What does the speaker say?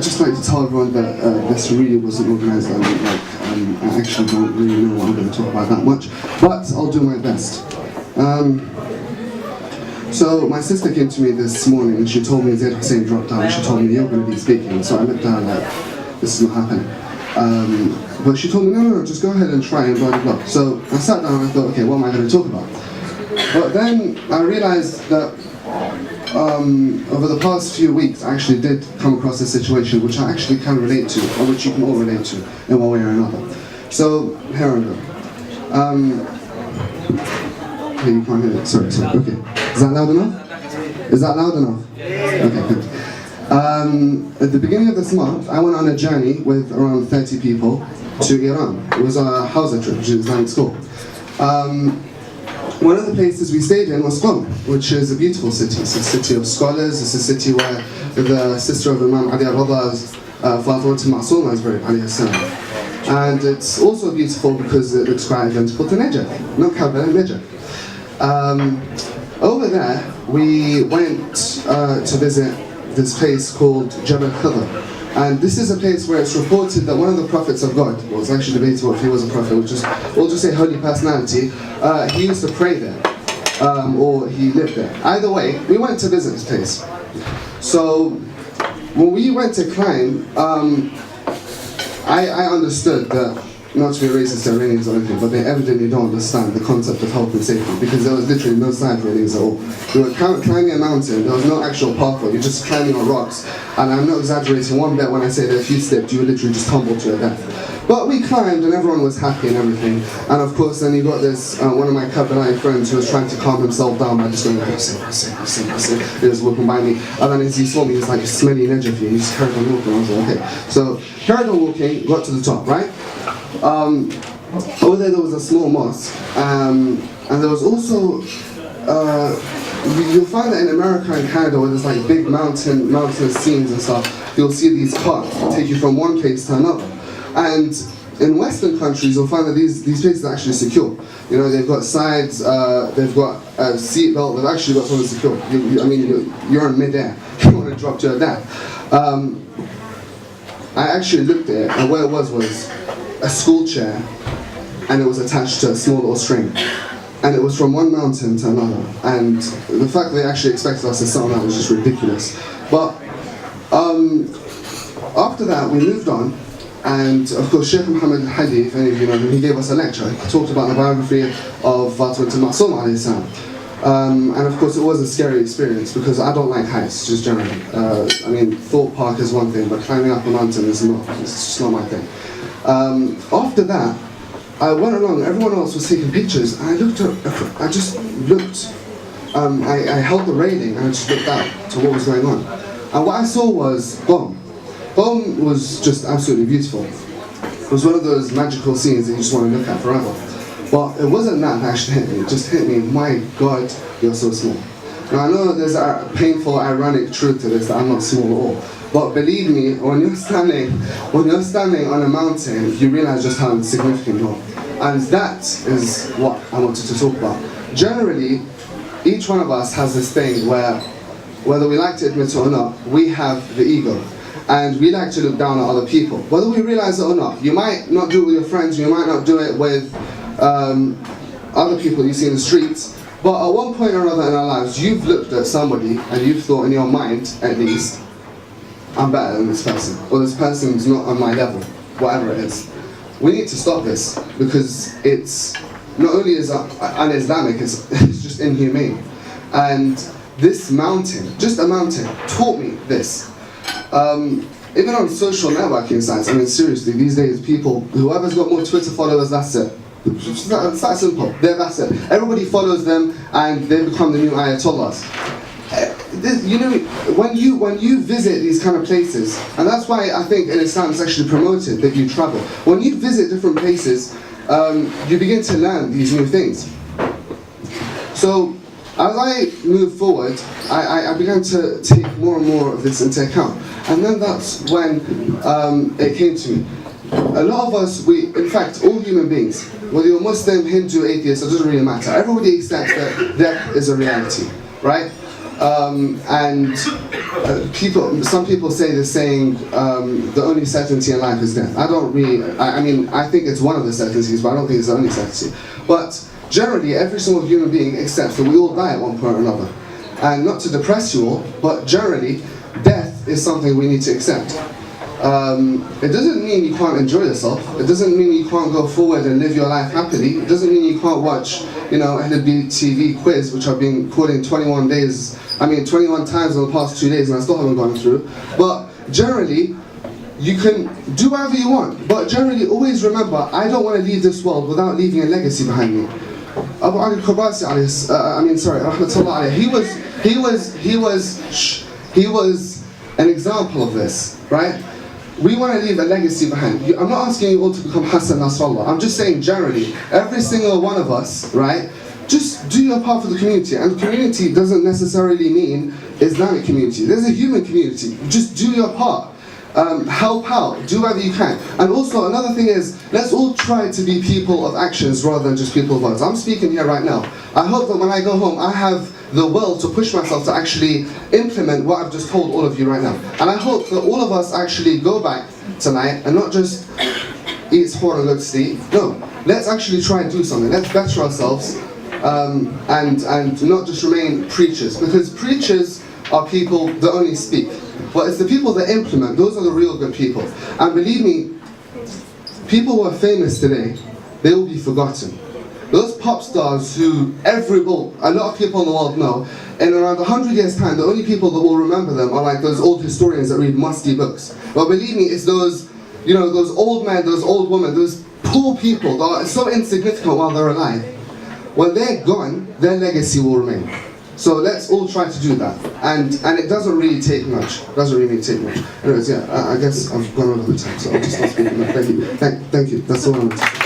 I'd just like to tell everyone that this really wasn't organised. I actually don't really know what I'm going to talk about that much, but I'll do my best. So my sister came to me this morning and she told me Zaid Hussein dropped out and she told me you're going to be speaking. So I looked at her like, this is not happening. But she told me, no, just go ahead and try and blah, blah, blah. So I sat down and I thought, okay, what am I going to talk about? But then I realised that over the past few weeks I actually did come across a situation which I actually can relate to, or which you can all relate to in one way or another. So, here I go. Okay, you can't hear it, sorry, okay. Is that loud enough? Is that loud enough? Okay, good. At the beginning of this month, I went on a journey with around 30 people to Iran. It was a Hawza trip, which is Islamic school. One of the places we stayed in was Qom, which is a beautiful city. It's a city of scholars. It's a city where the sister of Imam Ali Rada's, Fatima Ma'sooma, is buried, alayhi salam. And it's also beautiful because it looks quite identical to Najaf, not Karbala, Najaf. Over there, we went to visit this place called Jabal Khidr. And this is a place where it's reported that one of the prophets of God, well, it's actually debatable if he was a prophet, we'll just say holy personality, he used to pray there, or he lived there. Either way, we went to visit this place. So, when we went to climb, I understood that, not to be racist to Iranians or anything, but they evidently don't understand the concept of health and safety, because there was literally no side railings at all. We were climbing a mountain, there was no actual pathway, you're just climbing on rocks, and I'm not exaggerating one bit when I say that if you slipped, you would literally just tumble to your death. But we climbed and everyone was happy and everything, and of course then you got this, one of my Kabbalah friends who was trying to calm himself down by just going, Hussein. He was walking by me, and then as he saw me, he was like, smelly Najafi, he just carried on walking. I was like, okay. So, carried on walking, got to the top, right? Over there was a small mosque, and there was also, you'll find that in America and Canada where there's like big mountainous scenes and stuff, you'll see these carts that take you from one place to another. And in Western countries you'll find that these places are actually secure. You know, they've got sides, they've got a seat belt, they've actually got something secure. You're in mid-air, you want to drop to your death. I actually looked at it, and what it was a school chair, and it was attached to a small little string. And it was from one mountain to another. And the fact that they actually expected us to sit on that was just ridiculous. But after that, we moved on. And of course, Sheikh Muhammad al-Hadi, if any of you know him, he gave us a lecture. He talked about the biography of Fatima Ma'sooma alayhi salam. And of course it was a scary experience because I don't like heights, just generally. Thorpe Park is one thing, but climbing up a mountain is not, it's just not my thing. After that, I went along, everyone else was taking pictures, and I held the railing and I just looked out to what was going on. And what I saw was Qom. Qom was just absolutely beautiful. It was one of those magical scenes that you just want to look at forever. But it wasn't that actually hit me, it just hit me, my God, you're so small. Now I know there's a painful, ironic truth to this, that I'm not small at all. But believe me, when you're standing on a mountain, you realize just how insignificant you are. And that is what I wanted to talk about. Generally, each one of us has this thing where, whether we like to admit it or not, we have the ego. And we like to look down at other people, whether we realize it or not. You might not do it with your friends, you might not do it with other people you see in the streets, but at one point or another in our lives, you've looked at somebody and you've thought in your mind, at least, I'm better than this person, or this person's not on my level, whatever it is. We need to stop this, because it's not only is un-Islamic, it's just inhumane. And this mountain, just a mountain, taught me this. Even on social networking sites, I mean seriously, these days people, whoever's got more Twitter followers, that's it. It's that simple, that's it. Everybody follows them and they become the new Ayatollahs. You know, when you visit these kind of places, and that's why I think in Islam it's actually promoted that you travel. When you visit different places, you begin to learn these new things. So, as I moved forward, I began to take more and more of this into account. And then that's when it came to me. A lot of us, in fact, all human beings, whether you're Muslim, Hindu, atheist, it doesn't really matter. Everybody accepts that death is a reality, right? And some people say the saying, the only certainty in life is death. I don't really, I mean, I think it's one of the certainties, but I don't think it's the only certainty. But generally, every single human being accepts that we all die at one point or another. And not to depress you all, but generally, death is something we need to accept. It doesn't mean you can't enjoy yourself. It doesn't mean you can't go forward and live your life happily. It doesn't mean you can't watch, NLB TV quiz, which I've been calling 21 times in the past 2 days, and I still haven't gone through. But generally, you can do whatever you want. But generally, always remember, I don't want to leave this world without leaving a legacy behind me. Abu Ali Kubasi, rahmatullah alayhi, he was an example of this, right? We want to leave a legacy behind. I'm not asking you all to become Hassan Nasrallah. I'm just saying generally, every single one of us, right? Just do your part for the community. And community doesn't necessarily mean Islamic community. There's a human community. Just do your part. Help out, do whatever you can. And also another thing is, let's all try to be people of actions rather than just people of words. I'm speaking here right now. I hope that when I go home, I have the will to push myself to actually implement what I've just told all of you right now. And I hope that all of us actually go back tonight and not just eat sahur and go to sleep. No, let's actually try and do something. Let's better ourselves and not just remain preachers. Because preachers are people that only speak. But it's the people that implement, those are the real good people. And believe me, people who are famous today, they will be forgotten. Those pop stars who a lot of people in the world know, in around 100 years' time, the only people that will remember them are like those old historians that read musty books. But believe me, it's those, those old men, those old women, those poor people that are so insignificant while they're alive. When they're gone, their legacy will remain. So let's all try to do that, and it doesn't really take much. Anyways, yeah, I guess I've gone over the time, so I'll just stop speaking. Thank you. That's all I want to say.